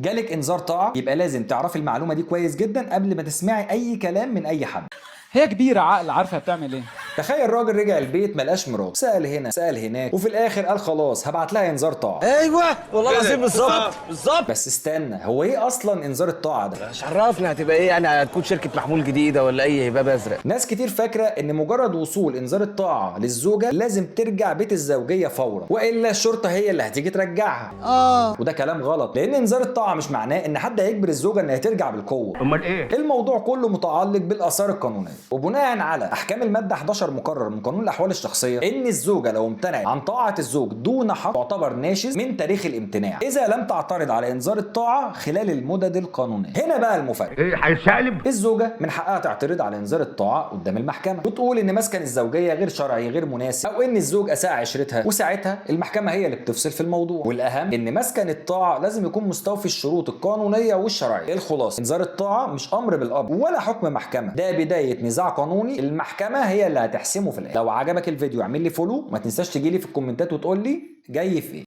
جالك انذار طاعه، يبقى لازم تعرفي المعلومه دي كويس جدا قبل ما تسمعي اي كلام من اي حد. هي كبيرة عقل عارفة بتعمل ايه. تخيل راجل رجع البيت ملقاش مراته، سأل هنا سأل هناك، وفي الاخر قال خلاص هبعت لها انذار طاعه. ايوه والله العظيم بالظبط بالظبط. بس استنى، هو ايه اصلا انذار الطاعه ده؟ مش عرفنا هتبقى ايه، يعني هتكون شركه محمول جديده ولا اي هباب ازرق؟ ناس كتير فاكره ان مجرد وصول انذار الطاعه للزوجه لازم ترجع بيت الزوجيه فورا، والا الشرطه هي اللي هتيجي ترجعها. وده كلام غلط، لان انذار الطاعه مش معناه ان حد هيجبر الزوجه انها ترجع بالقوه. امال ايه؟ الموضوع كله متعلق بالاثار القانونيه، وبناء على احكام الماده 11 مقرر من قانون الاحوال الشخصيه ان الزوجه لو امتنعت عن طاعه الزوج دون حق تعتبر ناشز من تاريخ الامتناع اذا لم تعترض على انذار الطاعه خلال المدد القانونيه. هنا بقى المفاجاه، ايه هيتشقلب؟ الزوجه من حقها تعترض على انذار الطاعه قدام المحكمه وتقول ان مسكن الزوجيه غير شرعي غير مناسب، او ان الزوج اساء عشرتها، وساعتها المحكمه هي اللي بتفصل في الموضوع. والاهم ان مسكن الطاعه لازم يكون مستوفي الشروط القانونيه والشرعيه. الخلاصه، انذار الطاعه مش امر بالامر ولا حكم محكمه، ده بدايه نزاع قانوني المحكمه هي اللي هتحسمه في الاخر. لو عجبك الفيديو اعمل لي فولو، ما تنساش تجي لي في الكومنتات وتقول لي جاي في ايه.